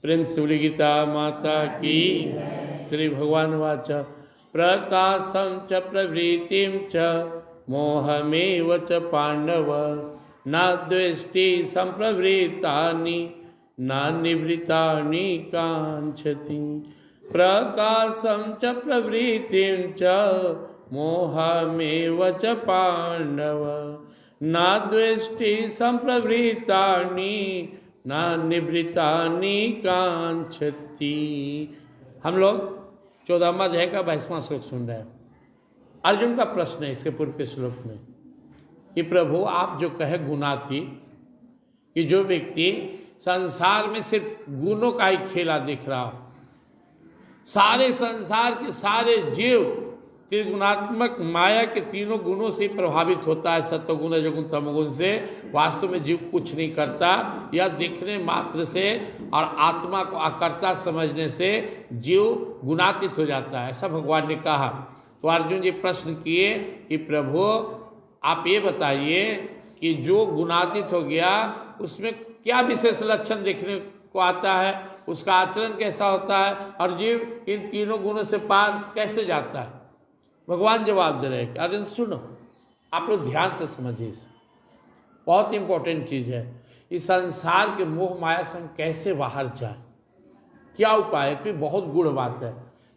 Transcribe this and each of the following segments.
प्रेम से बोली गीता माता की। श्री भगवान वाच प्रकाशं च प्रवृत्तिं च मोहमेव च पांडव न द्वेष्टि संप्रवृत्तानि न निवृत्तानि कांक्षति। प्रकाशं च प्रवृत्तिं च मोहमेव च पांडव न द्वेष्टि संप्रवृत्तानि न निवृत्तानि कांक्षति। हम लोग 14वां अध्याय का 22वां श्लोक सुन रहे हैं। अर्जुन का प्रश्न है इसके पूर्व के श्लोक में कि प्रभु आप जो कहे गुणातीत, कि जो व्यक्ति संसार में सिर्फ गुणों का ही खेला दिख रहा हो, सारे संसार के सारे जीव त्रिगुणात्मक माया के तीनों गुणों से प्रभावित होता है, सत्वगुण रजोगुण तमोगुण से, वास्तव में जीव कुछ नहीं करता। यह दिखने मात्र से और आत्मा को अकर्ता समझने से जीव गुणातीत हो जाता है, ऐसा भगवान ने कहा। तो अर्जुन जी प्रश्न किए कि प्रभु आप ये बताइए कि जो गुणातीत हो गया उसमें क्या विशेष लक्षण देखने को आता है, उसका आचरण कैसा होता है और जीव इन तीनों गुणों से पार कैसे जाता है। भगवान जवाब दे रहे हैं कि अर्जुन सुनो, आप लोग ध्यान से समझिए, बहुत इंपॉर्टेंट चीज़ है। इस संसार के मोह माया से हम कैसे बाहर जाए, क्या उपाय है, तो बहुत गूढ़ बात है।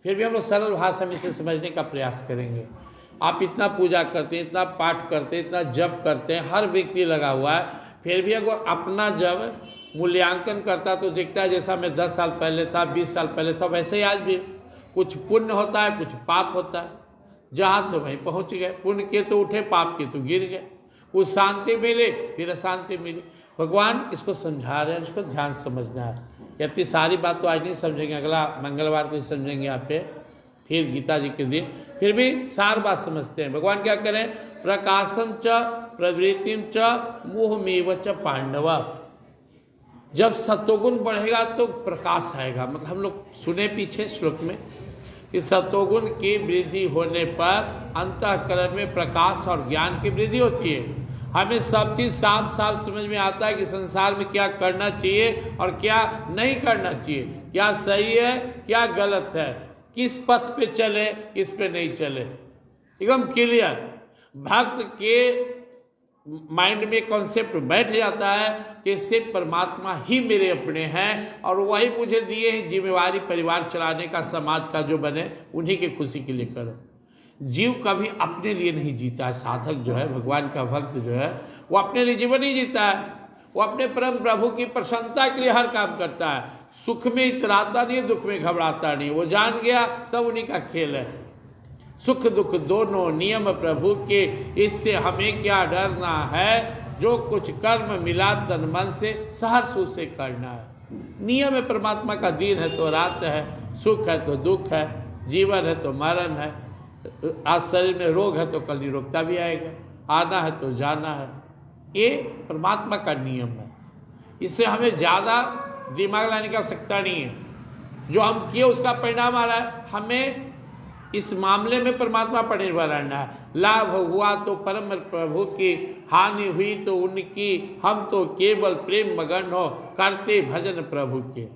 फिर भी हम लोग सरल भाषा में इसे समझने का प्रयास करेंगे। आप इतना पूजा करते हैं, इतना पाठ करते हैं, इतना जप करते हैं, हर व्यक्ति लगा हुआ है, फिर भी अगर अपना जब मूल्यांकन करता तो दिखता है जैसा मैं 10 साल पहले था, 20 साल पहले था, वैसे ही आज भी कुछ पुण्य होता है, कुछ पाप होता है। जहाँ तो वहीं पहुँच गए, पुण्य के तो उठे, पाप के तो गिर गए, कुछ शांति मिले फिर अशांति मिली। भगवान इसको समझा रहे हैं, इसको ध्यान से समझना है। इतनी सारी बात तो आज नहीं समझेंगे, अगला मंगलवार को समझेंगे यहाँ पे, फिर गीता जी के दिन, फिर भी सार बात समझते हैं। भगवान क्या करें, प्रकाशम च प्रवृत्तिम च मोहमेव च पांडव। जब सत्वगुण बढ़ेगा तो प्रकाश आएगा। मतलब हम लोग सुने पीछे श्लोक में कि सत्वगुण की वृद्धि होने पर अंतःकरण में प्रकाश और ज्ञान की वृद्धि होती है। हमें सब चीज़ साफ साफ समझ में आता है कि संसार में क्या करना चाहिए और क्या नहीं करना चाहिए, क्या सही है क्या गलत है, किस पथ पे चले किस पे नहीं चले, एकदम क्लियर। भक्त के माइंड में कॉन्सेप्ट बैठ जाता है कि सिर्फ परमात्मा ही मेरे अपने हैं और वही मुझे दिए हैं जिम्मेवारी परिवार चलाने का, समाज का जो बने उन्हीं की खुशी के लिए करो। जीव कभी अपने लिए नहीं जीता है। साधक जो है, भगवान का भक्त जो है, वो अपने लिए जीवन नहीं जीता है, वो अपने परम प्रभु की प्रसन्नता के लिए हर काम करता है। सुख में इतराता नहीं, दुख में घबराता नहीं, वो जान गया सब उन्हीं का खेल है। सुख दुख दोनों नियम प्रभु के, इससे हमें क्या डरना है। जो कुछ कर्म मिला तन मन से सहर्ष उसे करना है। नियम है परमात्मा का, दिन है तो रात है, सुख है तो दुख है, जीवन है तो मरण है। आज शरीर में रोग है तो कल निरोगता भी आएगा, आना है तो जाना है। ये परमात्मा का नियम है, इससे हमें ज़्यादा दिमाग लाने की आवश्यकता नहीं है। जो हम किए उसका परिणाम आ रहा है, हमें इस मामले में परमात्मा पर निर्भर रहना है। लाभ हुआ तो परम प्रभु की, हानि हुई तो उनकी, हम तो केवल प्रेम मगन हो करते भजन प्रभु के।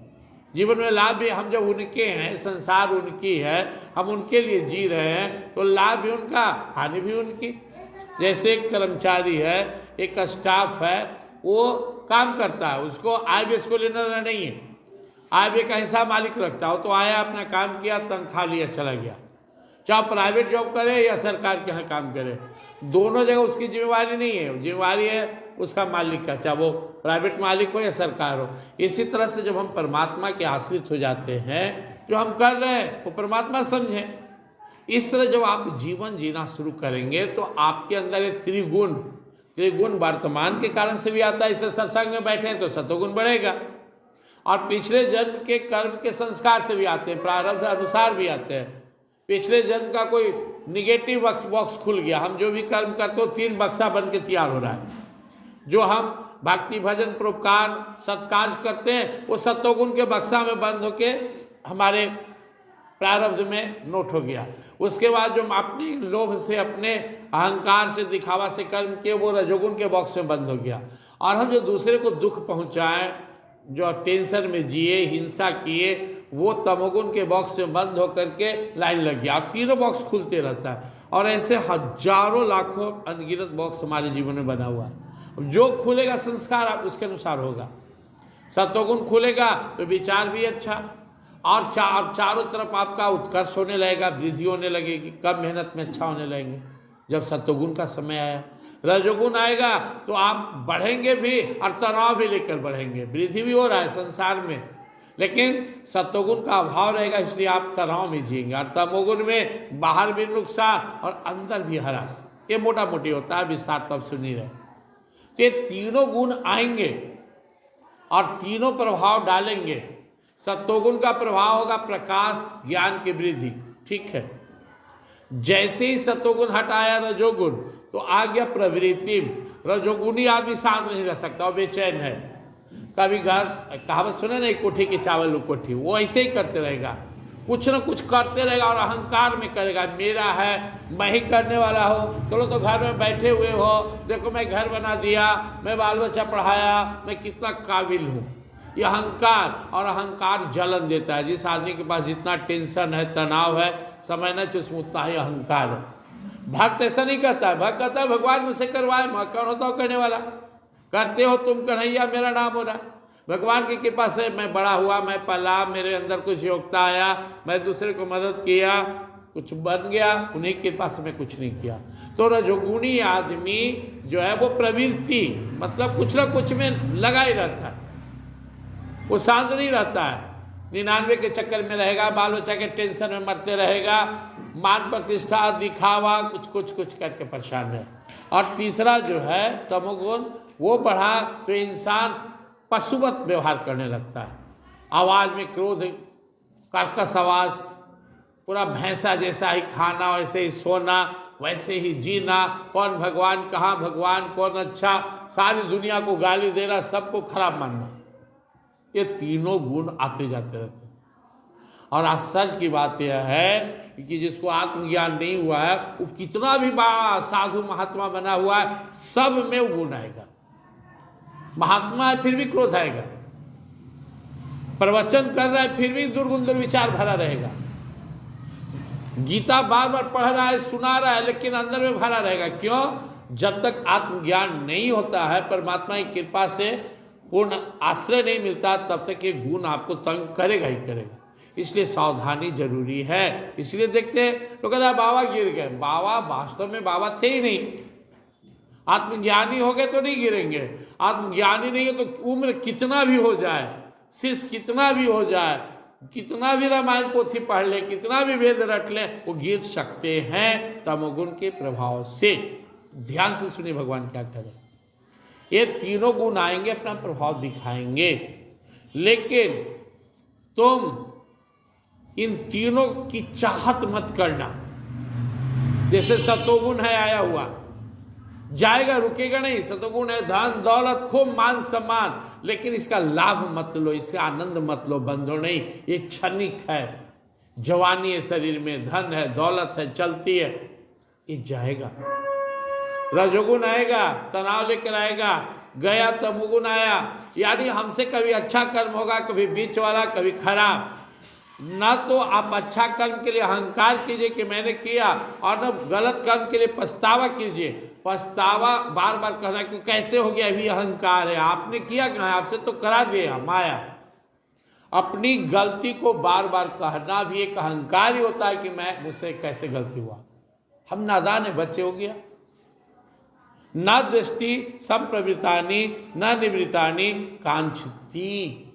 जीवन में लाभ भी हम जब उनके हैं, संसार उनकी है, हम उनके लिए जी रहे हैं, तो लाभ भी उनका हानि भी उनकी। जैसे एक कर्मचारी है, एक स्टाफ है, वो काम करता है, उसको आय व्यय को लेना नहीं है। आय व्यय का हिसाब मालिक रखता हो, तो आया अपना काम किया, तनख्वाह लिया, चला गया। चाहे प्राइवेट जॉब करे या सरकार के यहाँ काम करे, दोनों जगह उसकी जिम्मेवारी नहीं है, जिम्मेवारी है उसका मालिक का, चाहे वो प्राइवेट मालिक हो या सरकार हो। इसी तरह से जब हम परमात्मा के आश्रित हो जाते हैं, जो हम कर रहे हैं वो परमात्मा समझें। इस तरह जब आप जीवन जीना शुरू करेंगे तो आपके अंदर एक त्रिगुण वर्तमान के कारण से भी आता है। इसे सत्संग में बैठे तो सतोगुण बढ़ेगा, और पिछले जन्म के कर्म के संस्कार से भी आते हैं, प्रारब्ध अनुसार भी आते हैं। पिछले जन्म का कोई निगेटिव बॉक्स खुल गया, हम जो भी कर्म करते हो 3 बक्सा बन के तैयार हो रहा है। जो हम भक्ति भजन परोपकार सत्कार्य करते हैं वो सत्वगुण के बक्सा में बंद होके हमारे प्रारब्ध में नोट हो गया। उसके बाद जो हम अपने लोभ से, अपने अहंकार से, दिखावा से कर्म किए वो रजोगुण के बॉक्स में बंद हो गया। और हम जो दूसरे को दुख पहुंचाएं, जो टेंशन में जिए, हिंसा किए, वो तमोगुण के बॉक्स में बंद होकर के लाइन लग गया, और तीनों बॉक्स खुलते रहता है। और ऐसे हजारों लाखों अनगिनत बॉक्स हमारे जीवन में बना हुआ है। जो खुलेगा संस्कार आप उसके अनुसार होगा। सत्वगुण खुलेगा तो विचार भी अच्छा, और चारों तरफ आपका उत्कर्ष होने लगेगा, वृद्धि होने लगेगी, कम मेहनत में अच्छा होने लगेंगे। जब सत्वगुण का समय आया, रजोगुण आएगा तो आप बढ़ेंगे भी और तनाव भी लेकर बढ़ेंगे। वृद्धि भी हो रहा है संसार में, लेकिन सत्वगुण का अभाव रहेगा, इसलिए आप तनाव में जिएंगे। और तमोगुण में बाहर भी नुकसान और अंदर भी हरास। ये मोटा मोटी होता है, विस्तार तब सुनी रहे। तो ये तीनों गुण आएंगे और तीनों प्रभाव डालेंगे। सत्वगुण का प्रभाव होगा प्रकाश, ज्ञान की वृद्धि, ठीक है। जैसे ही सत्वगुण हटाया रजोगुण, तो आ गया प्रवृत्ति। रजोगुणी आदमी शांत नहीं रह सकता, और बेचैन है। कभी घर, कहावत सुने ना, एक कोठी की चावल कोठी, वो ऐसे ही करते रहेगा, कुछ ना कुछ करते रहेगा और अहंकार में करेगा, मेरा है, मैं ही करने वाला हो। चलो तो घर में बैठे हुए हो, देखो मैं घर बना दिया, मैं बाल बच्चा पढ़ाया, मैं कितना काबिल हूँ। ये अहंकार, और अहंकार जलन देता है। जिस आदमी के पास जितना टेंशन है, तनाव है, समझना चाहिए उसमें उतना ही अहंकार है। भक्त ऐसा नहीं कहता है, भक्त कहता है भगवान मुझसे करवाए, मैं कौन होता हूँ करने वाला, करते हो तुम कन्हैया, मेरा नाम हो रहा है। भगवान की कृपा से मैं बड़ा हुआ, मैं पला, मेरे अंदर कुछ योग्यता आया, मैं दूसरे को मदद किया, कुछ बन गया, उन्हीं की कृपा से मैं कुछ नहीं किया। तो रजोगुणी आदमी जो है वो प्रवृत्ति, मतलब कुछ ना कुछ में लगा ही रहता है, वो शांत नहीं रहता है। 99 के चक्कर में रहेगा, बाल बच्चा के टेंशन में मरते रहेगा, मान प्रतिष्ठा, दिखावा, कुछ करके परेशान है। और तीसरा जो है तमोगुण, वो बढ़ा तो इंसान पशुवत व्यवहार करने लगता है। आवाज़ में क्रोध, कर्कश आवाज़, पूरा भैंसा जैसा ही खाना, वैसे ही सोना, वैसे ही जीना, कौन भगवान, कहाँ भगवान, कौन अच्छा, सारी दुनिया को गाली देना, सबको खराब मानना। ये तीनों गुण आते जाते रहते हैं। और आश्चर्य की बात यह है कि जिसको आत्मज्ञान नहीं हुआ है, वो कितना भी बड़ा साधु महात्मा बना हुआ है, सब में वो गुण आएगा। महात्मा है फिर भी क्रोध आएगा, प्रवचन कर रहा है फिर भी दुर्गुण दुर्विचार भरा रहेगा, गीता बार बार पढ़ रहा है, सुना रहा है, लेकिन अंदर में भरा रहेगा। क्यों? जब तक आत्मज्ञान नहीं होता है, परमात्मा की कृपा से पूर्ण आश्रय नहीं मिलता, तब तक ये गुण आपको तंग करेगा ही करेगा। इसलिए सावधानी जरूरी है। इसलिए देखते हैं लोग कहते हैं बाबा गिर गए, बाबा वास्तव में बाबा थे ही नहीं। आत्मज्ञानी हो गए तो नहीं गिरेंगे, आत्मज्ञानी नहीं है तो उम्र कितना भी हो जाए, शिष्य कितना भी हो जाए, कितना भी रामायण पोथी पढ़ ले, कितना भी वेद रट ले, वो गिर सकते हैं तमोगुण के प्रभाव से। ध्यान से सुनिए भगवान क्या करें। ये तीनों गुण आएंगे, अपना प्रभाव दिखाएंगे, लेकिन तुम इन तीनों की चाहत मत करना। जैसे सतोगुण है आया हुआ, जाएगा, रुकेगा नहीं। सतोगुण है धन दौलत, खूब मान सम्मान, लेकिन इसका लाभ मत लो, इससे आनंद मत लो, बंधो नहीं। ये क्षणिक है, जवानी है शरीर में, धन है, दौलत है, चलती है, ये जाएगा। रजोगुण आएगा, तनाव लेकर आएगा, गया तमोगुण आया, यानी हमसे कभी अच्छा कर्म होगा, कभी बीच वाला, कभी खराब। ना तो आप अच्छा कर्म के लिए अहंकार कीजिए कि मैंने किया, और न गलत कर्म के लिए पछतावा कीजिए। पछतावा बार बार कहना कि कैसे हो गया, अभी अहंकार है, आपने किया कहाँ है, आपसे तो करा दिया माया। अपनी गलती को बार बार कहना भी एक अहंकार ही होता है कि मैं, मुझसे कैसे गलती हुआ, हम नादान है, बच्चे हो गया। न दृष्टि संप्रवृत्तानि न निवृत्तानि कांक्षति।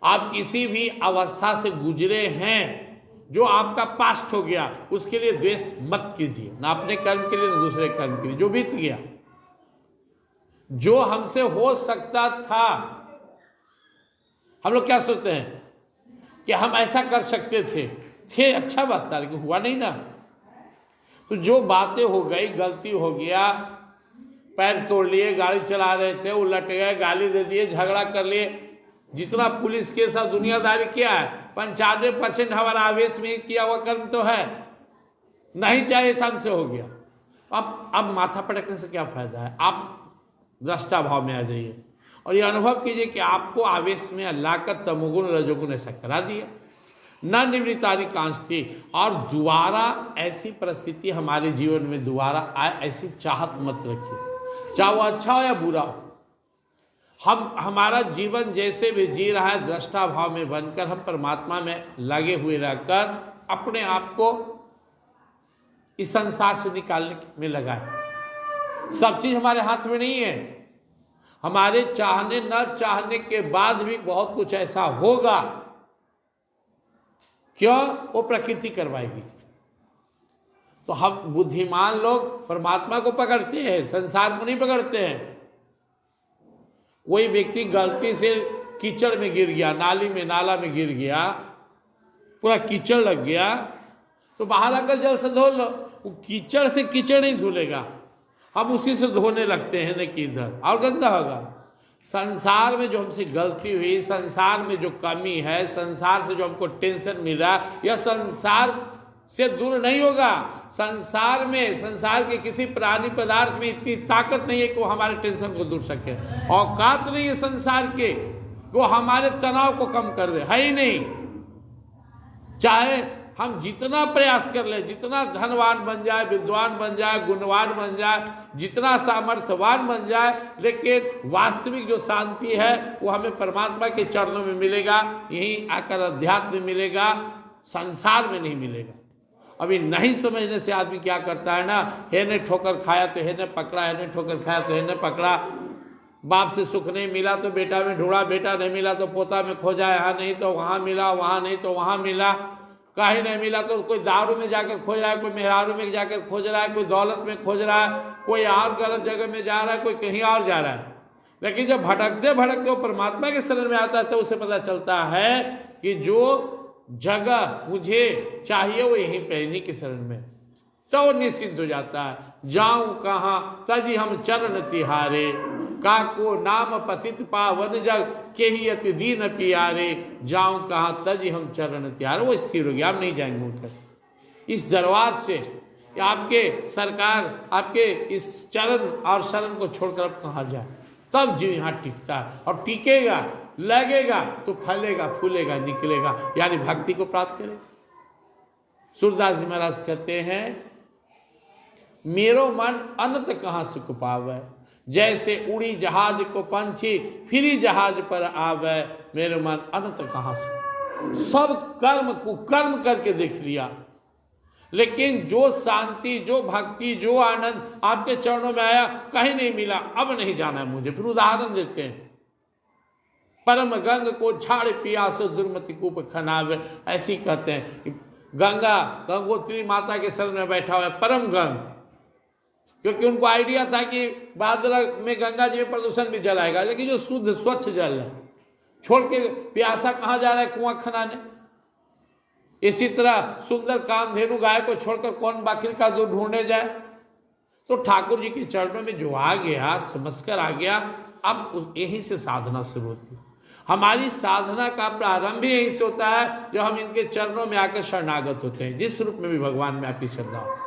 आप किसी भी अवस्था से गुजरे हैं, जो आपका पास्ट हो गया, उसके लिए द्वेष मत कीजिए, ना अपने कर्म के लिए ना दूसरे कर्म के लिए। जो बीत गया, जो हमसे हो सकता था, हम लोग क्या सोचते हैं कि हम ऐसा कर सकते थे अच्छा बात था, लेकिन हुआ नहीं ना। तो जो बातें हो गई, गलती हो गया, पैर तोड़ लिए, गाड़ी चला रहे थे, उलट गए, गाली दे दिए, झगड़ा कर लिए, जितना पुलिस के साथ दुनियादारी किया है, 95% हमारा आवेश में किया हुआ कर्म तो है, नहीं चाहिए था, हमसे हो गया। अब माथा पटकने से क्या फायदा है। आप दृष्टा भाव में आ जाइए और ये अनुभव कीजिए कि आपको आवेश में लाकर तमोगुण रजोगुण ऐसा करा दिया। न निवृत्तानि कांक्षति, और दोबारा ऐसी परिस्थिति हमारे जीवन में दोबारा आए ऐसी चाहत मत रखिए, चाहे वो अच्छा हो या बुरा हो। हमारा जीवन जैसे भी जी रहा है दृष्टा भाव में बनकर हम परमात्मा में लगे हुए रहकर अपने आप को इस संसार से निकालने में लगाए। सब चीज हमारे हाथ में नहीं है। हमारे चाहने न चाहने के बाद भी बहुत कुछ ऐसा होगा, क्यों? वो प्रकृति करवाएगी। तो हम बुद्धिमान लोग परमात्मा को पकड़ते हैं, संसार को नहीं पकड़ते हैं। कोई व्यक्ति गलती से कीचड़ में गिर गया, नाली में नाला में गिर गया, पूरा कीचड़ लग गया, तो बाहर आकर जल से धो लो। वो कीचड़ से कीचड़ नहीं धुलेगा, हम उसी से धोने लगते हैं न कि इधर, और गंदा होगा। संसार में जो हमसे गलती हुई, संसार में जो कमी है, संसार से जो हमको टेंशन मिला, यह संसार से दूर नहीं होगा। संसार में, संसार के किसी प्राणी पदार्थ में इतनी ताकत नहीं है कि वो हमारे टेंशन को दूर सके। औकात नहीं है संसार के वो हमारे तनाव को कम कर दे, है ही नहीं। चाहे हम जितना प्रयास कर ले, जितना धनवान बन जाए, विद्वान बन जाए, गुणवान बन जाए, जितना सामर्थ्यवान बन जाए, लेकिन वास्तविक जो शांति है वो हमें परमात्मा के चरणों में मिलेगा, यहीं आकर अध्यात्म में मिलेगा, संसार में नहीं मिलेगा। अभी नहीं समझने से आदमी क्या करता है ना, हे ने ठोकर खाया तो हे ने पकड़ा, हे ने ठोकर खाया तो हे ने पकड़ा। बाप से सुख नहीं मिला तो बेटा में ढूंढा, बेटा नहीं मिला तो पोता में खोजा, यहाँ नहीं तो वहाँ मिला, वहाँ नहीं तो वहाँ मिला, कहीं नहीं मिला तो कोई दारू में जाकर खोज रहा है, कोई मेहरारू में जाकर खोज रहा है, कोई दौलत में खोज रहा है, कोई और गलत जगह में जा रहा है, कोई कहीं और जा रहा है। लेकिन जब भटकते भटकते वो परमात्मा के शरण में आता है तो उसे पता चलता है कि जो जगह मुझे चाहिए वो यहीं पे, इन्हीं के शरण में, तो वो निश्चिंत हो जाता है। जाऊं कहाँ तजी हम चरण तिहारे, काको नाम पतित पावन जग के ही अति दीन पियारे। जाऊं कहाँ तजी हम चरण तिहारे, वो स्थिर हो गया, हम नहीं जाएंगे उनकर इस दरबार से। आपके सरकार आपके इस चरण और शरण को छोड़कर अब कहाँ जाए, तब जीव यहाँ टिकता है, और टिकेगा, लगेगा तो फलेगा, फूलेगा, निकलेगा, यानी भक्ति को प्राप्त करेगा। सूरदास जी महाराज कहते हैं, मेरो मन अनंत कहाँ सुख पावे, जैसे उड़ी जहाज को पंछी फिरी जहाज पर आवे, मेरे मन अनंत कहाँ सुख। सब कर्म कुकर्म करके देख लिया, लेकिन जो शांति, जो भक्ति, जो आनंद आपके चरणों में आया कहीं नहीं मिला, अब नहीं जाना है मुझे। फिर उदाहरण देते हैं, परम गंग को छाड़ पियासो दुर्मति कूप खनावे, ऐसी कहते हैं। गंगा, गंगोत्री माता के शरण में बैठा हुआ है परम गंग, क्योंकि उनको आइडिया था कि भाद्र में गंगा जी में प्रदूषण भी जल आएगा, लेकिन जो शुद्ध स्वच्छ जल है छोड़ के प्यासा कहाँ जा रहा है, कुआं खनाने। इसी तरह सुंदर कामधेनु गाय को छोड़कर कौन बकरी का दूध ढूंढने जाए। तो ठाकुर जी के चरणों में जो आ गया, समझकर आ गया, अब यहीं से साधना शुरू होती है। हमारी साधना का प्रारंभ ही यहीं से होता है जब हम इनके चरणों में आकर शरणागत होते हैं, जिस रूप में भी भगवान में आपकी श्रद्धा हो।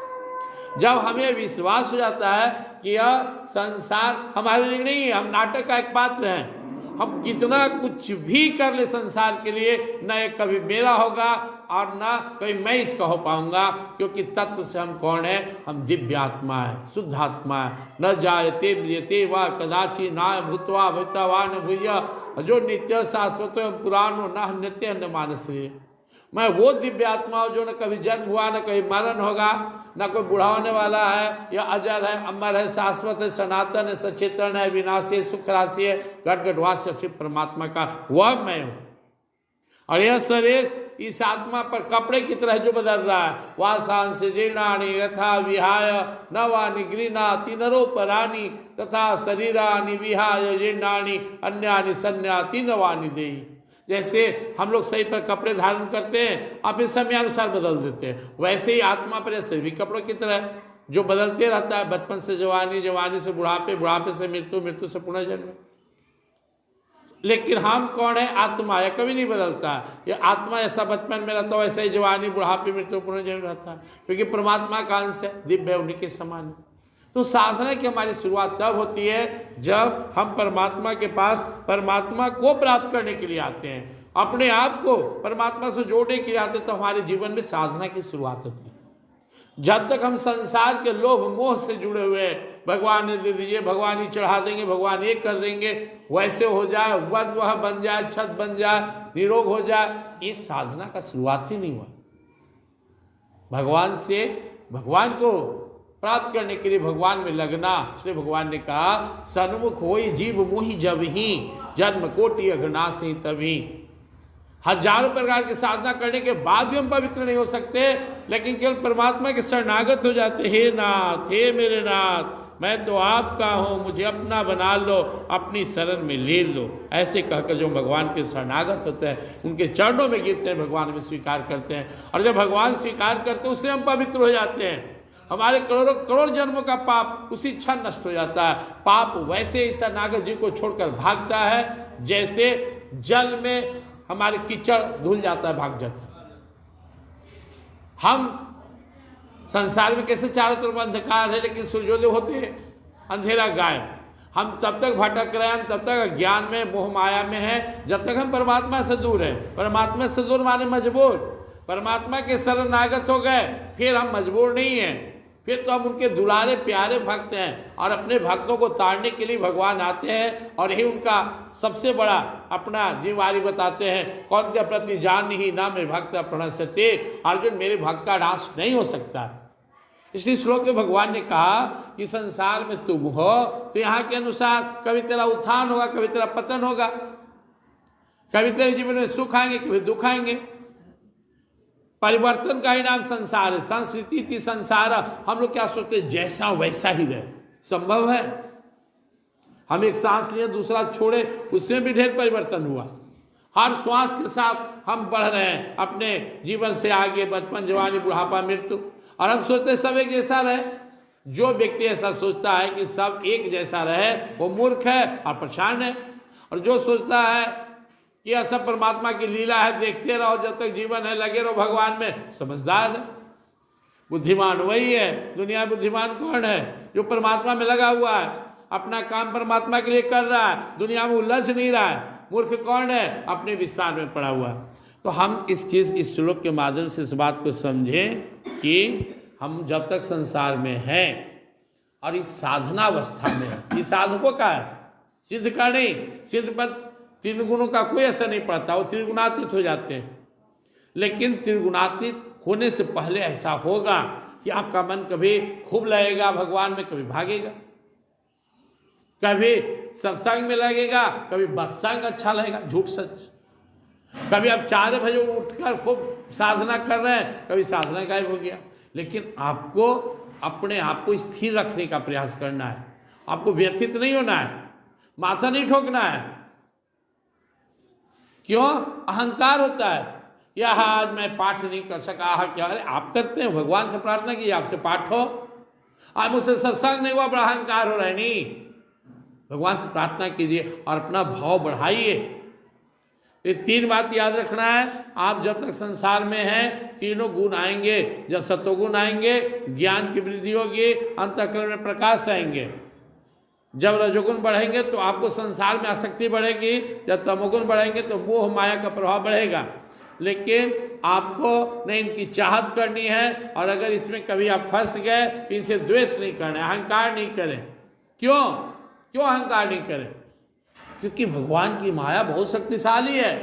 जब हमें विश्वास हो जाता है कि यह संसार हमारे लिए नहीं है, हम नाटक का एक पात्र हैं, हम कितना कुछ भी कर ले संसार के लिए, न ये कभी मेरा होगा और न कभी मैं इसका हो पाऊंगा, क्योंकि तत्व से हम कौन है, हम दिव्य आत्मा है, शुद्ध आत्मा है। न जायते म्रियते वा कदाचि नाय भूत्वा भूतवा न भूय, जो नित्य शाश्वत पुराणो न नित्य न मानसीय। मैं वो दिव्य आत्मा हूँ जो न कभी जन्म हुआ, न कभी मरण होगा, न कोई बुढ़ा होने वाला है, या अजर है, अमर है, शाश्वत है, सनातन है, सचेतन है, विनाशी है, सुख राशि है, गटगटवास परमात्मा का वह मैं हूँ। और यह शरीर इस आत्मा पर कपड़े की तरह जो बदल रहा है, वासांस जीर्णानि यथा विहाय नवानि गृह्णाति नरोपराणि तथा शरीरानि विहाय जीर्णानि अन्यानि सन्याति नवानि देहि। जैसे हम लोग शरीर पर कपड़े धारण करते हैं, अपने समय अनुसार बदल देते हैं, वैसे ही आत्मा पर शरीर भी कपड़ों की तरह जो बदलते रहता है, बचपन से जवानी, जवानी से बुढ़ापे, बुढ़ापे से मृत्यु, मृत्यु से पुनर्जन्म। लेकिन हम कौन है, आत्मा, यह कभी नहीं बदलता। ये आत्मा ऐसा बचपन में रहता है, वैसे ही जवानी, बुढ़ापे, मृत्यु, पुनर्जन्म रहता है, क्योंकि परमात्मा का अंश है, दिव्य उन्हीं के समान है। तो साधना की हमारी शुरुआत तब होती है जब हम परमात्मा के पास परमात्मा को प्राप्त करने के लिए आते हैं, अपने आप को परमात्मा से जोड़ने के लिए आते हैं, तो हमारे जीवन में साधना की शुरुआत होती है। जब तक हम संसार के लोभ मोह से जुड़े हुए हैं, भगवान ने दे दीजिए, भगवान ही चढ़ा देंगे, भगवान ये कर देंगे, वैसे हो जाए, वह बन जाए, छत बन जाए, निरोग हो जाए, ये साधना का शुरुआत ही नहीं हुआ। भगवान को प्राप्त करने के लिए भगवान में लगना, इसलिए भगवान ने कहा सन्मुख होई जीव मोहि जब ही जन्म कोटि अघनाश ही तभी। हजारों प्रकार की साधना करने के बाद भी हम पवित्र नहीं हो सकते, लेकिन केवल परमात्मा के शरणागत हो जाते, हे नाथ, हे मेरे नाथ, मैं तो आपका हूँ, मुझे अपना बना लो, अपनी शरण में ले लो। ऐसे कहकर जो भगवान के शरणागत होते हैं, उनके चरणों में गिरते हैं, भगवान में स्वीकार करते हैं, और जब भगवान स्वीकार करते हैं उससे हम पवित्र हो जाते हैं। हमारे करोड़ों करोड़ जन्मों का पाप उसी क्षण नष्ट हो जाता है। पाप वैसे ही शरणागत जी को छोड़कर भागता है, जैसे जल में हमारे कीचड़ धुल जाता है, भाग जाता है। हम संसार में कैसे चारों तरफ अंधकार है, लेकिन सूर्योदय होते हैं अंधेरा गायब। हम तब तक भटक रहे हैं, हम तब तक ज्ञान में मोह माया में हैं, जब तक हम परमात्मा से दूर हैं। परमात्मा से दूर माने मजबूर, परमात्मा के शरणागत हो गए फिर हम मजबूर नहीं हैं, फिर तो हम उनके दुलारे प्यारे भक्त हैं, और अपने भक्तों को ताड़ने के लिए भगवान आते हैं, और यही उनका सबसे बड़ा अपना जिम्मेवारी बताते हैं। कौन के प्रति जान ही ना मैं भक्त प्रणश्यते, अर्जुन मेरे भक्त का नाश नहीं हो सकता। इसलिए श्लोक में भगवान ने कहा कि संसार में तुम हो तो यहाँ के अनुसार कभी तेरा उत्थान होगा, कभी तेरा पतन होगा, कभी तेरे जीवन में सुख आएंगे, कभी दुख आएंगे। परिवर्तन का ही नाम संसार है, संस्कृति थी संसार। हम लोग क्या सोचते हैं, जैसा वैसा ही रहे, संभव है? हम एक सांस लिए दूसरा छोड़े, उसमें भी ढेर परिवर्तन हुआ। हर श्वास के साथ हम बढ़ रहे हैं अपने जीवन से आगे, बचपन, जवानी, बुढ़ापा, मृत्यु, और हम सोचते हैं सब एक जैसा रहे। जो व्यक्ति ऐसा सोचता है कि सब एक जैसा रहे, वो मूर्ख है और परेशान है। और जो सोचता है कि ऐसा परमात्मा की लीला है, देखते रहो जब तक जीवन है, लगे रहो भगवान में, समझदार है। बुद्धिमान वही है। दुनिया बुद्धिमान कौन है? जो परमात्मा में लगा हुआ है, अपना काम परमात्मा के लिए कर रहा है, दुनिया में उलझ नहीं रहा है। मूर्ख कौन है? अपने विस्तार में पड़ा हुआ है। तो हम इस श्लोक के माध्यम से इस बात को समझें कि हम जब तक संसार में हैं और इस साधनावस्था में हैं, ये साधकों का है, सिद्ध का नहीं। सिद्ध पर तीन गुणों का कोई असर नहीं पड़ता, वो त्रिगुणातीत हो जाते हैं। लेकिन त्रिगुणातीत होने से पहले ऐसा होगा कि आपका मन कभी खूब लगेगा भगवान में, कभी भागेगा, कभी सत्संग में लगेगा, कभी बत्संग अच्छा लगेगा, झूठ सच। कभी आप 4 बजे उठकर खूब साधना कर रहे हैं, कभी साधना गायब हो गया। लेकिन आपको अपने आप को स्थिर रखने का प्रयास करना है, आपको व्यथित नहीं होना है, माथा नहीं ठोकना है। क्यों? अहंकार होता है, या आज मैं पाठ नहीं कर सका, क्या? अरे आप करते हैं, भगवान से प्रार्थना कीजिए आपसे पाठ हो। आज मुझसे सत्संग नहीं हुआ, बड़ा अहंकार हो रहा है। नहीं, भगवान से प्रार्थना कीजिए और अपना भाव बढ़ाइए। ये 3 बात याद रखना है। आप जब तक संसार में हैं, तीनों गुण आएंगे। जब सतोगुण आएंगे, ज्ञान की वृद्धि होगी, अंतःकरण में प्रकाश आएंगे। जब रजोगुण बढ़ेंगे तो आपको संसार में आसक्ति बढ़ेगी, जब तमोगुण बढ़ेंगे तो मोह माया का प्रभाव बढ़ेगा। लेकिन आपको न इनकी चाहत करनी है, और अगर इसमें कभी आप फंस गए तो इनसे द्वेष नहीं करना है, अहंकार नहीं करें। क्यों अहंकार नहीं करें? क्योंकि भगवान की माया बहुत शक्तिशाली है।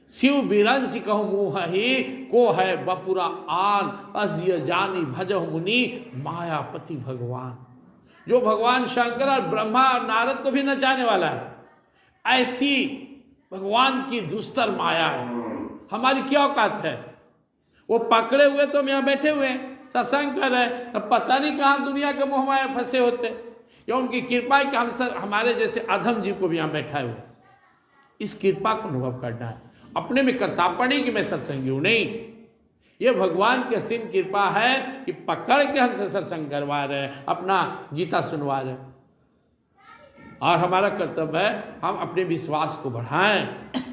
शिव बिरंच कहूँ मुँह ही, को है बपुरा आन, अज्य जानी भजह मुनि, मायापति भगवान। जो भगवान शंकर और ब्रह्मा और नारद को भी नचाने वाला है, ऐसी भगवान की दुस्तर माया है। हमारी क्या औकात है? वो पकड़े हुए तो हम यहाँ बैठे हुए हैं, सत्संग कर रहे हैं, अब पता नहीं कहाँ दुनिया के मोह माया फंसे होते। या उनकी कृपा है कि हम सब हमारे जैसे अधम जीव को भी यहाँ बैठाए हुए। इस कृपा को अनुभव करना है। अपने में कर्तापन नहीं कि मैं सत्संगी हूँ, नहीं। ये भगवान की असीम कृपा है कि पकड़ के हमसे सत्संग करवा रहे हैं, अपना गीता सुनवा रहे हैं। और हमारा कर्तव्य है हम अपने विश्वास को बढ़ाएं,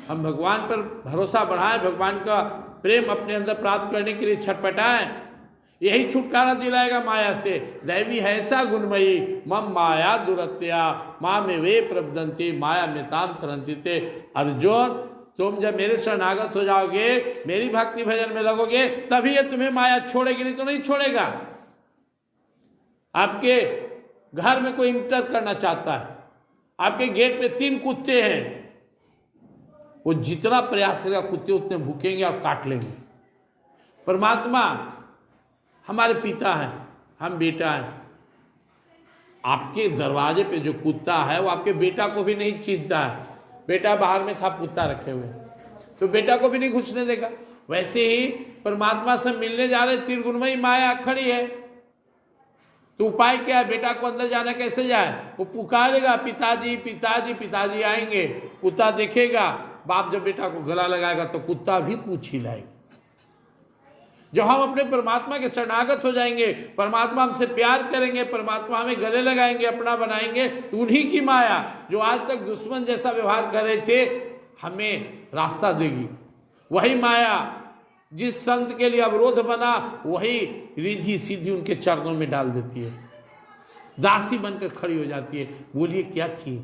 हम भगवान पर भरोसा बढ़ाएं, भगवान का प्रेम अपने अंदर प्राप्त करने के लिए छटपटाएं। यही छुटकारा दिलाएगा माया से। दैवी है ऐसा गुणमयी, मम माया दुरत्या माँ में वे प्रबदंती माया में ताम तरंती थे। अर्जुन, तुम जब मेरे शरणागत हो जाओगे, मेरी भक्ति भजन में लगोगे, तभी ये तुम्हें माया छोड़ेगी, नहीं तो नहीं छोड़ेगा। आपके घर में कोई इंटर करना चाहता है, आपके गेट पे 3 कुत्ते हैं, वो जितना प्रयास करेगा कुत्ते उतने भूखेंगे और काट लेंगे। परमात्मा हमारे पिता हैं, हम बेटा हैं। आपके दरवाजे पे जो कुत्ता है वो आपके बेटा को भी नहीं चीरता है। बेटा बाहर में था, कुत्ता रखे हुए, तो बेटा को भी नहीं घुसने देगा। वैसे ही परमात्मा से मिलने जा रहे, त्रिगुणमयी माया खड़ी है, तो उपाय क्या है? बेटा को अंदर जाना कैसे जाए? वो पुकारेगा, पिताजी पिताजी पिताजी आएंगे, कुत्ता देखेगा। बाप जब बेटा को गला लगाएगा तो कुत्ता भी पूछ ही लाएगा। जब हम अपने परमात्मा के शरणागत हो जाएंगे, परमात्मा हमसे प्यार करेंगे, परमात्मा हमें गले लगाएंगे, अपना बनाएंगे, तो उन्हीं की माया जो आज तक दुश्मन जैसा व्यवहार कर रहे थे, हमें रास्ता देगी। वही माया जिस संत के लिए अवरोध बना, वही रिद्धि सीधी उनके चरणों में डाल देती है, दासी बनकर खड़ी हो जाती है। बोलिए क्या चाहिए?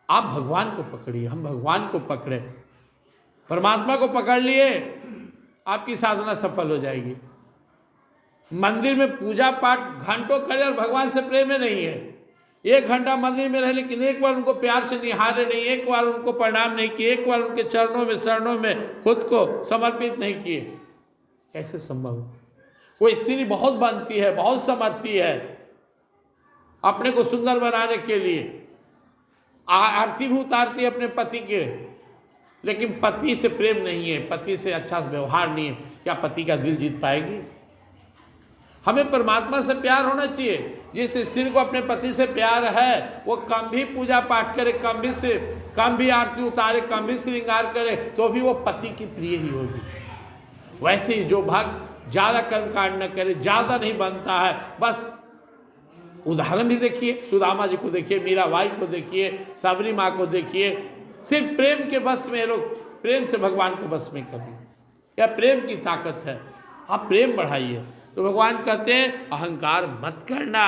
आप भगवान को पकड़िए, हम भगवान को पकड़े, परमात्मा को पकड़ लिए, आपकी साधना सफल हो जाएगी। मंदिर में पूजा पाठ घंटों करे और भगवान से प्रेम में नहीं है। 1 घंटा मंदिर में रहे लेकिन एक बार उनको प्यार से निहारे नहीं, एक बार उनको प्रणाम नहीं किए, एक बार उनके चरणों में शरणों में खुद को समर्पित नहीं किए, कैसे संभव? कोई स्त्री बहुत बनती है, बहुत समर्थी है अपने को सुंदर बनाने के लिए, आरती भी उतारती है अपने पति के, लेकिन पति से प्रेम नहीं है, पति से अच्छा व्यवहार नहीं है, क्या पति का दिल जीत पाएगी? हमें परमात्मा से प्यार होना चाहिए। जिस स्त्री को अपने पति से प्यार है, वो कम भी पूजा पाठ करे, कम भी आरती उतारे, कम भी श्रृंगार करे, तो भी वो पति की प्रिय ही होगी। वैसे ही जो भक्त ज़्यादा कर्मकांड न करे, ज़्यादा नहीं बनता है, बस उदाहरण भी देखिए, सुदामा जी को देखिए, मीराबाई को देखिए, सबरी माँ को देखिए, सिर्फ प्रेम के बस में लोग, प्रेम से भगवान को बस में करिए, या प्रेम की ताकत है, आप प्रेम बढ़ाइए। तो भगवान कहते हैं अहंकार मत करना,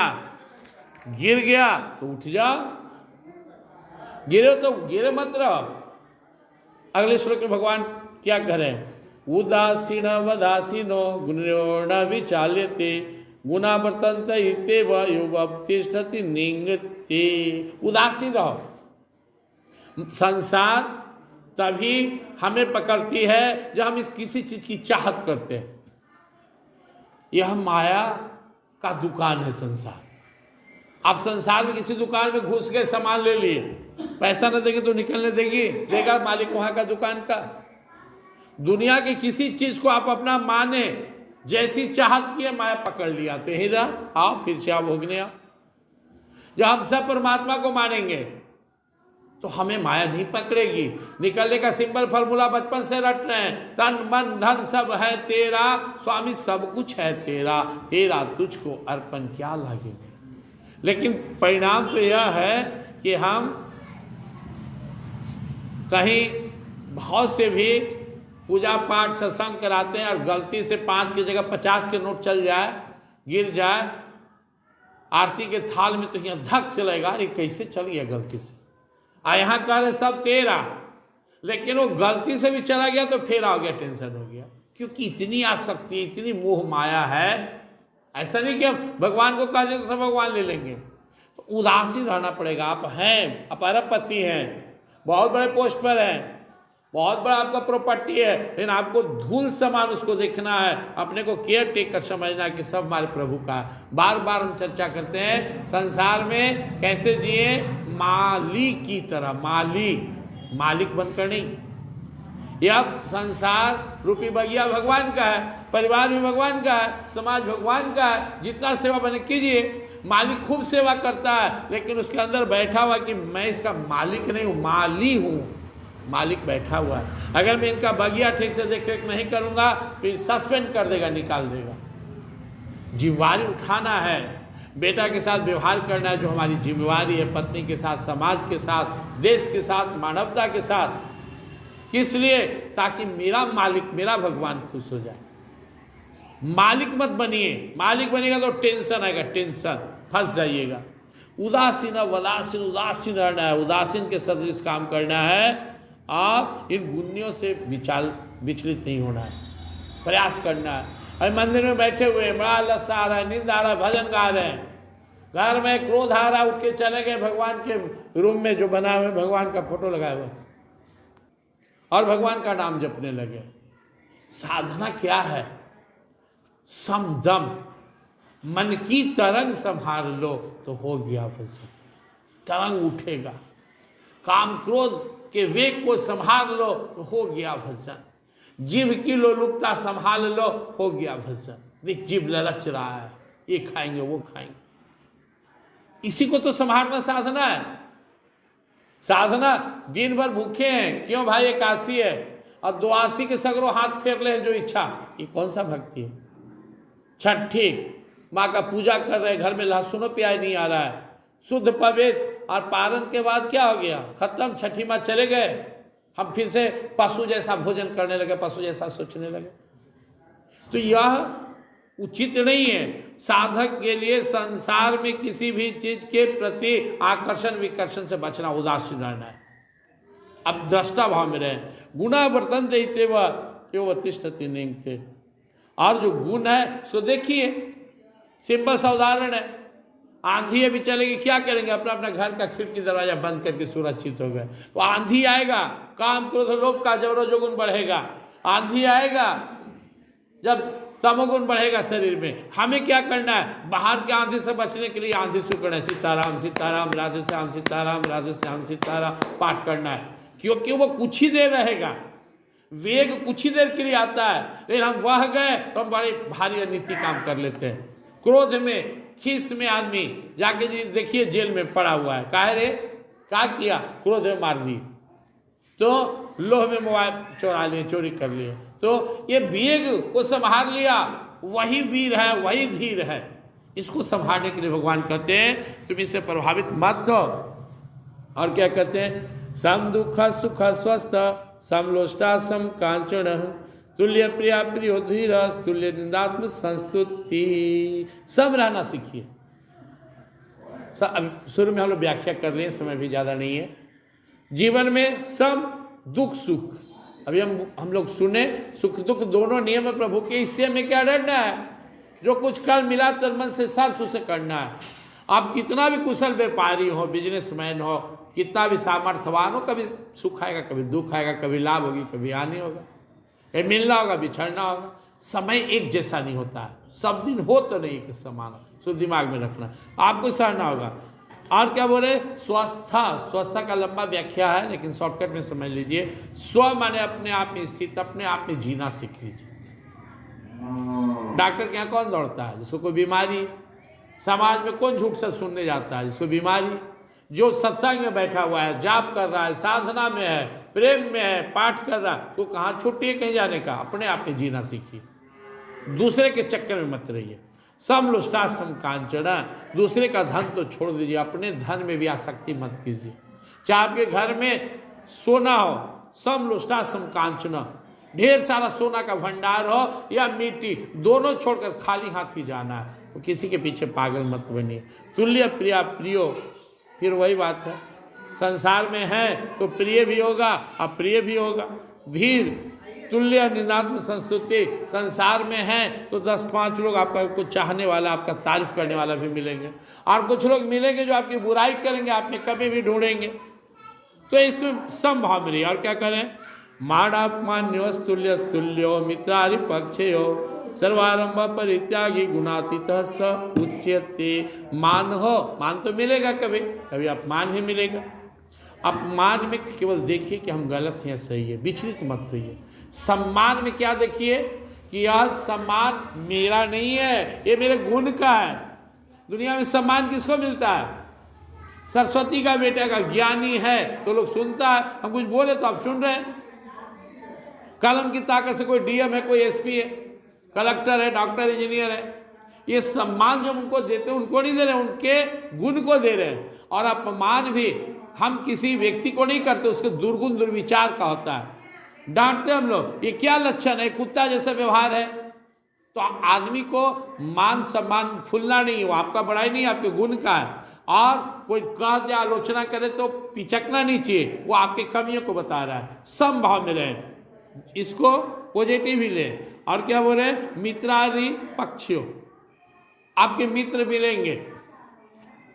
गिर गया तो उठ जाओ, गिरे तो गिरे मत रहो। अगले श्लोक में भगवान क्या कह रहे हैं? उदासीन वदासीनो गुणो न विचाल्यते गुना वर्तन्त इत्येव युवतिष्ठति निंगते। उदासीन रहो। संसार तभी हमें पकड़ती है जब हम इस किसी चीज की चाहत करते हैं। यह माया का दुकान है संसार। आप संसार में किसी दुकान में घुस के सामान ले लिए, पैसा न देंगे तो निकलने देगा मालिक वहां का दुकान का। दुनिया की किसी चीज को आप अपना माने, जैसी चाहत की है माया पकड़ लिया, तो यही रहा, आओ फिर से आप भोगने आओ। जब हम सब परमात्मा को मानेंगे तो हमें माया नहीं पकड़ेगी। निकलने का सिंपल फार्मूला बचपन से रट रहे हैं, तन मन धन सब है तेरा, स्वामी सब कुछ है तेरा, तेरा तुझको अर्पण क्या लागेगा। लेकिन परिणाम तो यह है कि हम कहीं बहुत से भी पूजा पाठ सत्संग कराते हैं और गलती से 5 की जगह 50 के नोट चल जाए, गिर जाए आरती के थाल में, तो यहाँ धक से लगेगा, अरे कैसे चल गया गलती से। यहाँ कह रहे सब तेरा, लेकिन वो गलती से भी चला गया तो फेरा हो गया, टेंशन हो गया, क्योंकि इतनी आसक्ति, इतनी मोह माया है। ऐसा नहीं कि हम भगवान को कह दें तो सब भगवान ले लेंगे, तो उदासीन रहना पड़ेगा। आप हैं, आप अरबपति हैं, बहुत बड़े पोस्ट पर हैं, बहुत बड़ा आपका प्रॉपर्टी है, लेकिन आपको धूल समान उसको देखना है, अपने को केयर टेकर समझना कि सब हमारे प्रभु का है। बार बार हम चर्चा करते हैं संसार में कैसे जिए, माली की तरह, मालिक बनकर नहीं। यह संसार रूपी बगिया भगवान का है, परिवार भी भगवान का है, समाज भगवान का है, जितना सेवा बने कीजिए। मालिक खूब सेवा करता है, लेकिन उसके अंदर बैठा हुआ कि मैं इसका मालिक नहीं हूँ, माली हूँ, मालिक बैठा हुआ है। अगर मैं इनका बगिया ठीक से देख रेख नहीं करूँगा फिर सस्पेंड कर देगा, निकाल देगा। जिम्मेवारी उठाना है, बेटा के साथ व्यवहार करना है जो हमारी जिम्मेवारी है, पत्नी के साथ, समाज के साथ, देश के साथ, मानवता के साथ। किस लिए? ताकि मेरा मालिक, मेरा भगवान खुश हो जाए। मालिक मत बनिए, मालिक बनिएगा तो टेंशन आएगा, टेंशन, फंस जाइएगा। उदासीन वदासीन, उदासीन रहना है, उदासीन के सदृश काम करना है और इन गुणों से विचलित नहीं होना है, प्रयास करना है। अरे मंदिर में बैठे हुए हैं, बड़ा लस्सा आ रहा है, नींद आ रहा है, भजन गा रहे हैं, घर में क्रोध आ रहा है, उठ के चले गए भगवान के रूम में जो बना हुआ भगवान का फोटो लगाया हुआ और भगवान का नाम जपने लगे। साधना क्या है? समदम, मन की तरंग संभाल लो तो हो गया भजन, तरंग उठेगा। काम क्रोध के वेग को संभाल लो तो हो गया भजन। जीव की लोलुपता संभाल लो, हो गया भजन। देख जीव ललच रहा है, ये खाएंगे वो खाएंगे, इसी को तो संभालना साधना है। साधना दिन भर भूखे हैं, क्यों भाई एकादशी है, और 82 के सगरों हाथ फेर ले जो इच्छा, ये कौन सा भक्ति है? छठी माँ का पूजा कर रहे, घर में लहसुन प्याज नहीं आ रहा है, शुद्ध पवित्र, और पारण के बाद क्या हो गया? खत्म, छठी माँ चले गए, हम फिर से पशु जैसा भोजन करने लगे, पशु जैसा सोचने लगे। तो यह उचित नहीं है। साधक के लिए संसार में किसी भी चीज के प्रति आकर्षण विकर्षण से बचना, उदासीन रहना है। अब दृष्टा भाव में रहे, गुणा वर्तन देते वह तिष्ठति निंगते, और जो गुण है उसको देखिए। सिंपल सा उदाहरण है, आंधी अभी चलेगी, क्या करेंगे? अपना अपना घर का खिड़की दरवाजा बंद करके सुरक्षित हो गए। तो आंधी आएगा, काम क्रोध लोभ का जब रजोगुण बढ़ेगा, आंधी आएगा जब तमोगुण बढ़ेगा शरीर में। हमें क्या करना है? बाहर के आंधी से बचने के लिए आंधी से करना है, सीताराम सीताराम राधे श्याम सीताराम राधे श्याम सीताराम पाठ करना है, क्योंकि वो कुछ ही देर रहेगा, वेग कुछ ही देर के लिए आता है। लेकिन हम वह गए तो हम बड़े भारी अनिति काम कर लेते हैं। क्रोध में, खीस में आदमी जाके जी देखिए जेल में पड़ा हुआ है, काहे रे? क्या किया? क्रोध में मार दी, तो लोह में मोबाइल चोरा लिए, चोरी कर लिए। तो ये वेग को संभाल लिया, वही वीर है, वही धीर है। इसको संभालने के लिए भगवान कहते हैं तुम इससे प्रभावित मत हो। और क्या कहते हैं? सम दुख सुख स्वस्थ समलोष्टा सम कांचन तुल्य प्रिया प्रियो धीर तुल्य निंदात्म संस्तुति। सब रहना सीखिए। अब शुरू में हम लोग व्याख्या कर लिए, समय भी ज़्यादा नहीं है। जीवन में सम दुख सुख, अभी हम लोग सुने, सुख दुख दोनों नियम है प्रभु के, इससे हमें क्या डरना है? जो कुछ कर मिला तन मन से सर्व उसे करना है। आप कितना भी कुशल व्यापारी हो, बिजनेसमैन हो, कितना भी सामर्थ्यवान हो, कभी सुख आएगा, कभी दुख आएगा, कभी लाभ होगी, कभी हानि होगा, कभी मिलना होगा, बिछड़ना होगा। समय एक जैसा नहीं होता है, सब दिन हो तो नहीं एक समान, सो दिमाग में रखना, आपको सहना होगा। और क्या बोले? स्वस्था, स्वस्थता का लंबा व्याख्या है, लेकिन शॉर्टकट में समझ लीजिए। स्व माने अपने आप में स्थित, अपने आप में जीना सीख लीजिए। डॉक्टर के यहाँ कौन दौड़ता है? जिसको कोई बीमारी है। समाज में कौन झूठ से सुनने जाता है? जिसको बीमारी। जो सत्संग में बैठा हुआ है, जाप कर रहा है, साधना में है, प्रेम में है, पाठ कर रहा है, तो कहाँ छुट्टी है कहीं जाने का? अपने आप में जीना सीखिए, दूसरे के चक्कर में मत रहिए। समलुष्टा सम कांचना, दूसरे का धन तो छोड़ दीजिए, अपने धन में भी आसक्ति मत कीजिए। चाहे आपके घर में सोना हो, समलुष्टा सम कांचना, ढेर सारा सोना का भंडार हो या मिट्टी, दोनों छोड़कर खाली हाथ ही जाना है। तो किसी के पीछे पागल मत बनिए। तुल्य प्रिया प्रियो, फिर वही बात है, संसार में है तो प्रिय भी होगा, अप्रिय भी होगा। धीर तुल्य निंदात्म संस्तुति, संसार में है तो 10-5 लोग आपका कुछ चाहने वाला, आपका तारीफ करने वाला भी मिलेंगे, और कुछ लोग मिलेंगे जो आपकी बुराई करेंगे, आप में कभी भी ढूंढेंगे। तो इसमें समभाव मिली। और क्या करें? माणापमान्योस्तुल्य स्तुल्यो मित्रारि पक्षयो सर्वारंभ परित्यागी गुणातीत स उच्यते। मान हो, मान तो मिलेगा, कभी कभी अपमान ही मिलेगा। अपमान में केवल देखिए कि हम गलत हैं, सही है, विचलित मत होइए। सम्मान में क्या देखिए कि यह सम्मान मेरा नहीं है, ये मेरे गुण का है। दुनिया में सम्मान किसको मिलता है? सरस्वती का बेटा का ज्ञानी है तो लोग सुनता है, हम कुछ बोले तो आप सुन रहे हैं। कलम की ताकत से कोई डीएम है, कोई एसपी है, कलेक्टर है, डॉक्टर, इंजीनियर है, ये सम्मान जो उनको देते हैं उनको नहीं दे रहे, उनके गुण को दे रहे हैं। और अपमान भी हम किसी व्यक्ति को नहीं करते, उसके दुर्गुण दुर्विचार का होता है। डांटते हम लोग, ये क्या लक्षण है? कुत्ता जैसा व्यवहार है, तो आदमी को मान सम्मान फूलना नहीं, वो आपका बड़ाई नहीं, आपके गुण का है। और कोई कह दे, आलोचना करे तो पिचकना नहीं चाहिए, वो आपके कमियों को बता रहा है। समभाव में रहे, इसको पॉजिटिव ही ले। और क्या बोल रहे, मित्रादि पक्षियों, आपके मित्र मिलेंगे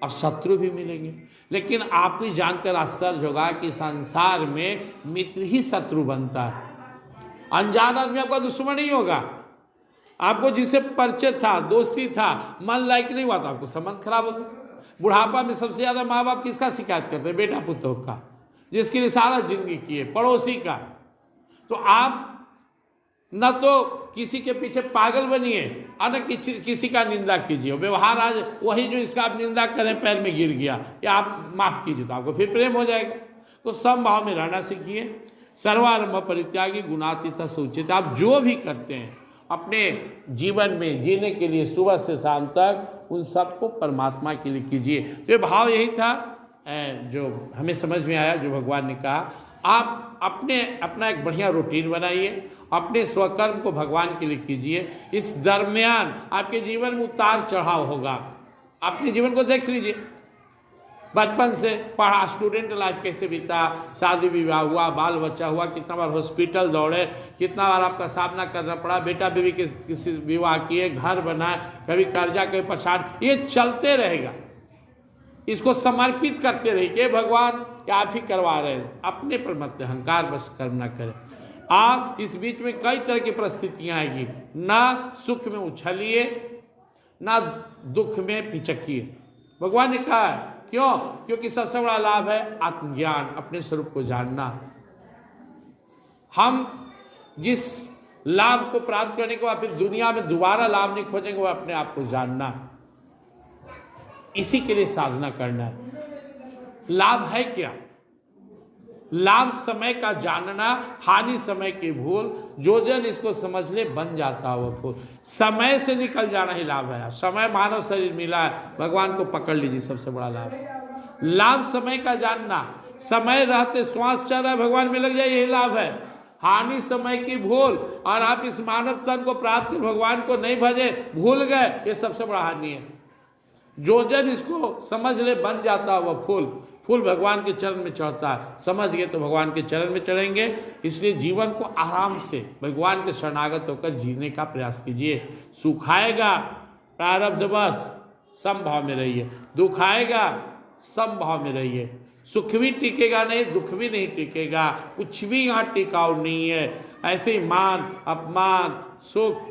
और शत्रु भी मिलेंगे, लेकिन आपको जानकर आश्चर्य होगा कि संसार में मित्र ही शत्रु बनता है। अनजान आदमी आपका दुश्मन ही होगा। आपको जिससे परिचय था, दोस्ती था, मन लायक नहीं हुआ तो आपको संबंध खराब होगा। बुढ़ापा में सबसे ज्यादा माँ बाप किसका शिकायत करते हैं? बेटा पुत्रों का, जिसके लिए सारा जिंदगी किए, पड़ोसी का। तो आप न तो किसी के पीछे पागल बनिए और न किसी का निंदा कीजिए। व्यवहार आज वही जो इसका आप निंदा करें पैर में गिर गया, या आप माफ कीजिए तो आपको फिर प्रेम हो जाएगा। तो समभाव में रहना सीखिए। सर्वारंभ परित्यागी गुणातीत सूचित। आप जो भी करते हैं अपने जीवन में जीने के लिए सुबह से शाम तक, उन सबको परमात्मा के लिए कीजिए। तो ये भाव यही था जो हमें समझ में आया, जो भगवान ने कहा। आप अपना एक बढ़िया रूटीन बनाइए, अपने स्वकर्म को भगवान के लिए कीजिए। इस दरमियान आपके जीवन में उतार चढ़ाव होगा। अपने जीवन को देख लीजिए, बचपन से पढ़ा, स्टूडेंट लाइफ कैसे बीता, शादी विवाह हुआ, बाल बच्चा हुआ, कितना बार हॉस्पिटल दौड़े, कितना बार आपका सामना करना पड़ा, बेटा बीवी किसी विवाह किए, घर बनाए, कभी कर्जा, कभी परेशान, ये चलते रहेगा। इसको समर्पित करते रहिए, भगवान आप ही करवा रहे हैं। अपने पर मत अहंकार बस कर्म ना करें। आप इस बीच में कई तरह की परिस्थितियां आएगी, ना सुख में उछलिए ना दुख में पिचकिए। भगवान ने कहा है, क्यों? क्योंकि सबसे बड़ा लाभ है आत्मज्ञान, अपने स्वरूप को जानना। हम जिस लाभ को प्राप्त करने के बाद फिर दुनिया में दोबारा लाभ नहीं खोजेंगे, वो अपने आप को जानना, इसी के लिए साधना करना है। लाभ है क्या? लाभ समय का जानना, हानि समय की भूल। जो जन इसको समझ ले बन जाता है वो फूल। समय से निकल जाना ही लाभ है। समय मानव शरीर मिला है, भगवान को पकड़ लीजिए, सबसे बड़ा लाभ। लाभ समय का जानना, समय रहते श्वास चल रहा है, भगवान में लग जाए, यही लाभ है। हानि समय की भूल, और आप इस मानव तन को प्राप्त कर भगवान को नहीं भजे, भूल गए, ये सबसे बड़ा हानि है। जो जन इसको समझ ले बन जाता है वह फूल। फूल भगवान के चरण में चढ़ता है, समझ गए तो भगवान के चरण में चढ़ेंगे। इसलिए जीवन को आराम से भगवान के शरणागत होकर जीने का प्रयास कीजिए। सुख आएगा प्रारब्ध बस, समभाव में रहिए। दुख आएगा, समभाव में रहिए। सुख भी टिकेगा नहीं, दुख भी नहीं टिकेगा, कुछ भी यहाँ टिकाऊ नहीं है। ऐसे ही मान अपमान, सुख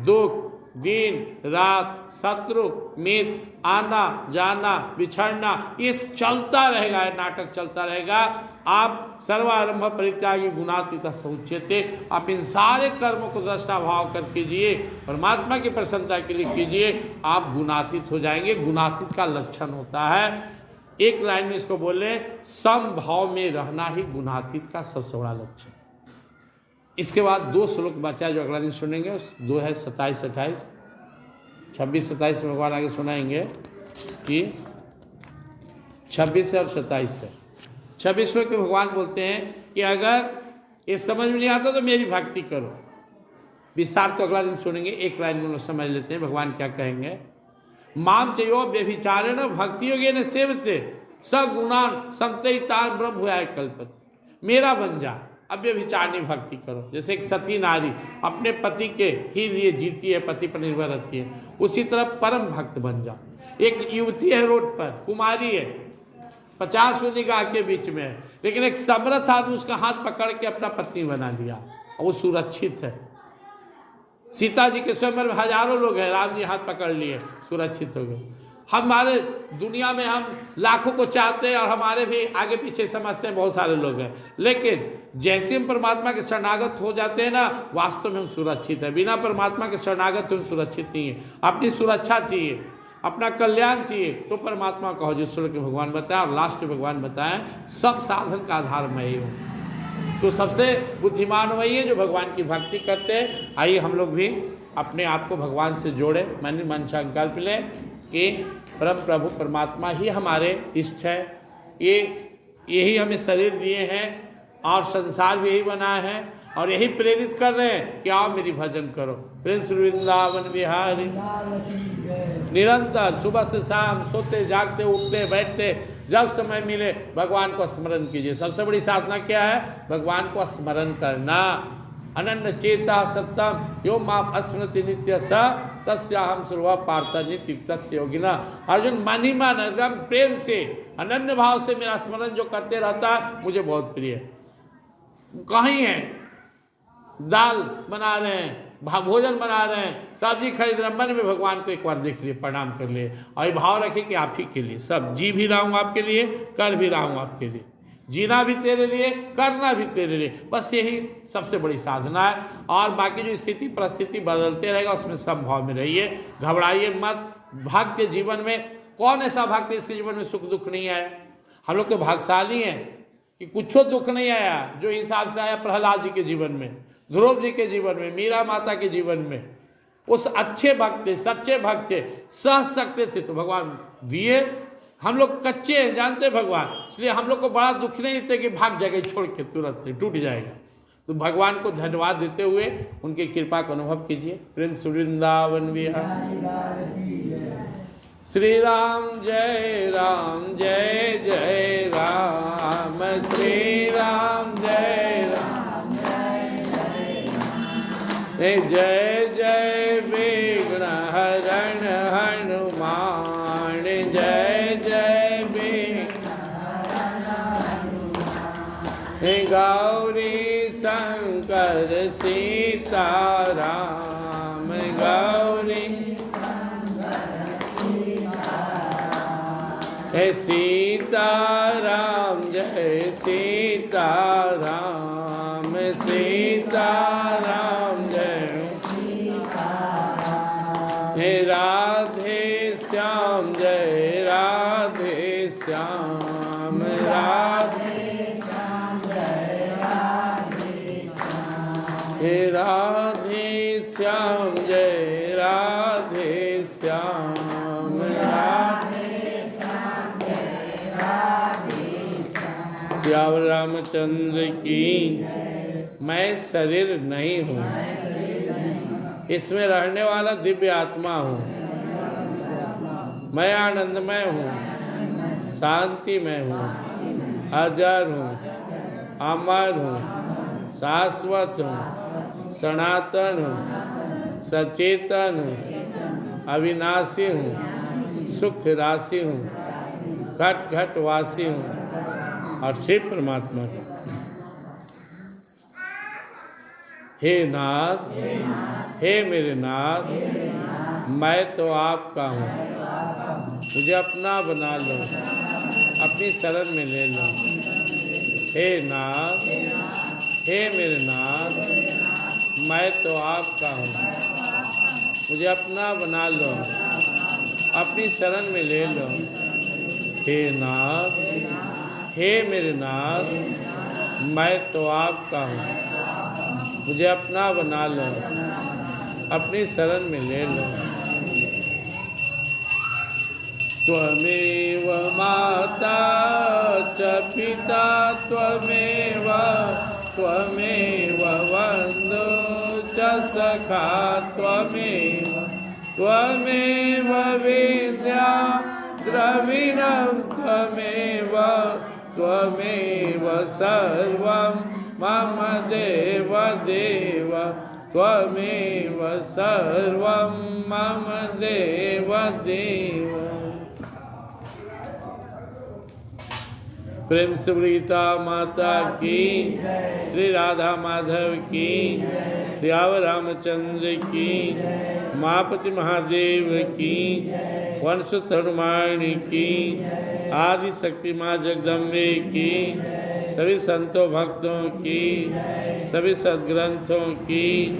दुख, दिन रात, शत्रु मित्र, आना जाना, बिछड़ना, ये चलता रहेगा, नाटक चलता रहेगा। आप सर्वारंभ परित्यागी गुणातीत समुच्यते। आप इन सारे कर्मों को दृष्टा भाव कर कीजिए, परमात्मा की प्रसन्नता के लिए कीजिए, आप गुणातीत हो जाएंगे। गुणातीत का लक्षण होता है, एक लाइन में इसको बोले, समभाव में रहना ही गुणातीत का सबसे बड़ा लक्षण। इसके बाद 2 श्लोक बचा जो अगला दिन सुनेंगे, उस 2 है 27, 28, 26, 27 में भगवान आगे सुनाएंगे कि 26 है और 27 है। 26 श्लोक में भगवान बोलते हैं कि अगर ये समझ में नहीं आता तो मेरी भक्ति करो। विस्तार तो अगला दिन सुनेंगे, एक लाइन में समझ लेते हैं भगवान क्या कहेंगे। माम चयो व्यभिचारेण भक्ति योगेन सेवते सगुणान संतहितान ब्रह्म भूयाय कल्पते। मेरा बन जा, अब व्यभिचारिणी भक्ति करो। जैसे एक सती नारी अपने पति के ही लिए जीती है, पति पर निर्भर रहती है, उसी तरह परम भक्त बन जाओ। एक युवती है रोड पर, कुमारी है, 50 निगाह के बीच में है, लेकिन एक समर्थ आदमी उसका हाथ पकड़ के अपना पत्नी बना लिया और वो सुरक्षित है। सीता जी के स्वयंवर में हजारों लोग हैं, राम जी हाथ पकड़ लिए, सुरक्षित हो गए। हमारे दुनिया में हम लाखों को चाहते हैं और हमारे भी आगे पीछे समझते हैं, बहुत सारे लोग हैं, लेकिन जैसे हम परमात्मा के शरणागत हो जाते हैं ना, वास्तव में हम सुरक्षित हैं। बिना परमात्मा के शरणागत हम सुरक्षित नहीं हैं। अपनी सुरक्षा चाहिए, अपना कल्याण चाहिए, तो परमात्मा कहो, जिस श्लोक के भगवान बताया। और लास्ट में भगवान बताएं, सब साधन का आधार मैं ही हूँ। तो सबसे बुद्धिमान वही है जो भगवान की भक्ति करते हैं। आइए हम लोग भी अपने आप को भगवान से जोड़े, मन संकल्प लें कि परम प्रभु परमात्मा ही हमारे इष्ट है। यही हमें शरीर दिए हैं, और संसार भी यही बना है और यही प्रेरित कर रहे हैं कि आओ मेरी भजन करो। प्रेम श्री वृंदावन बिहारी। निरंतर सुबह से शाम सोते जागते उठते बैठते जब समय मिले भगवान को स्मरण कीजिए। सबसे बड़ी साधना क्या है? भगवान को स्मरण करना। अनन्य चेता सत्यम यो माम स्मृति नित्य स तस्याहम सर्व पार्थ नित्युक्तस्य योगिना। अर्जुन मन ही मन एकदम प्रेम से अनन्य भाव से मेरा स्मरण जो करते रहता है मुझे बहुत प्रिय है। कहीं है दाल बना रहे हैं, भोजन बना रहे हैं, सब्जी खरीद रहे हैं, मन में भगवान को एक बार देख लिए, प्रणाम कर लिए और ये भाव रखे कि आप ही के लिए सब जी भी रहा हूँ, आपके लिए कर भी रहा हूँ, आपके लिए जीना भी तेरे लिए, करना भी तेरे लिए। बस यही सबसे बड़ी साधना है। और बाकी जो स्थिति परिस्थिति बदलते रहेगा उसमें समभाव में रहिए, घबराइए मत। भक्त के जीवन में कौन ऐसा भक्त इसके जीवन में सुख दुख नहीं आया? हम लोग तो भाग्यशाली हैं कि कुछ दुख नहीं आया जो हिसाब से आया प्रहलाद जी के जीवन में, ध्रुव जी के जीवन में, मीरा माता के जीवन में। उस अच्छे भक्त थे, सच्चे भक्त थे, सह सकते थे तो भगवान दिए। हम लोग कच्चे हैं, जानते भगवान, इसलिए हम लोग को बड़ा दुख नहीं देते कि भाग जाएगा छोड़ के, तुरंत टूट जाएगा। तो भगवान को धन्यवाद देते हुए उनकी कृपा को अनुभव कीजिए। प्रिंस वृंदावन विहार। श्री राम जय जय राम, श्री राम जय राम, जय जय विघ्न हरण हनुमान, जय जय विघ्न गौरी शंकर सीताराम, गौरी हे सीताराम जय सीताराम, सीताराम जय, हे राधे श्याम जय राधे श्याम, राधे श्याम जय राधे श्याम, हे राधे श्याम जय राधे श्याम, राधे श्याम रामचंद्र की। मैं शरीर नहीं हूँ, इसमें रहने वाला दिव्य आत्मा हूँ। मैं आनंदमय हूँ, शांतिमय हूँ, अजर हूँ, अमर हूँ, शाश्वत हूँ, सनातन हूँ, सचेतन हूँ, अविनाशी हूँ, सुख राशि हूँ, घट घट वासी हूँ और शिव परमात्मा का। हे नाथ, हे मेरे नाथ, मैं तो आपका हूँ, मुझे अपना बना लो, अपनी शरण में ले लो। हे नाथ, हे मेरे नाथ, मैं तो आपका हूँ, मुझे अपना बना लो, अपनी शरण में ले लो। हे नाथ, हे मेरे नाथ, मैं तो आपका हूँ, मुझे अपना बना लो, अपनी शरण में ले लो। त्वमेव माता च पिता त्वमेव, त्वमेव बन्धु च सखा त्वमेव, त्वमेव विद्या द्रविणं त्वमेव, त्वमेव सर्वं मम देव देव, त्वमेव सर्वं मम देव देव। प्रेम से गीता माता की, श्री राधा माधव की, श्यावर रामचंद्र की, मापति महादेव की, वंशुत हनुमान की, आदि शक्ति माँ जगदम्बे की, सभी संतों भक्तों की, सभी सद्ग्रंथों की,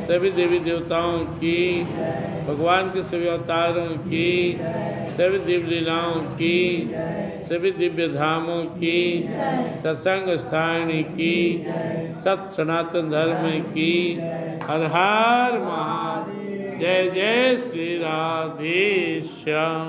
सभी देवी देवताओं की, भगवान के सभी अवतारों की, सभी दिव्य लीलाओं की, सभी दिव्य धामों की, सत्संग स्थान की, सत सनातन धर्म की। हर हर महादेव। जय जय श्री राधेश्याम।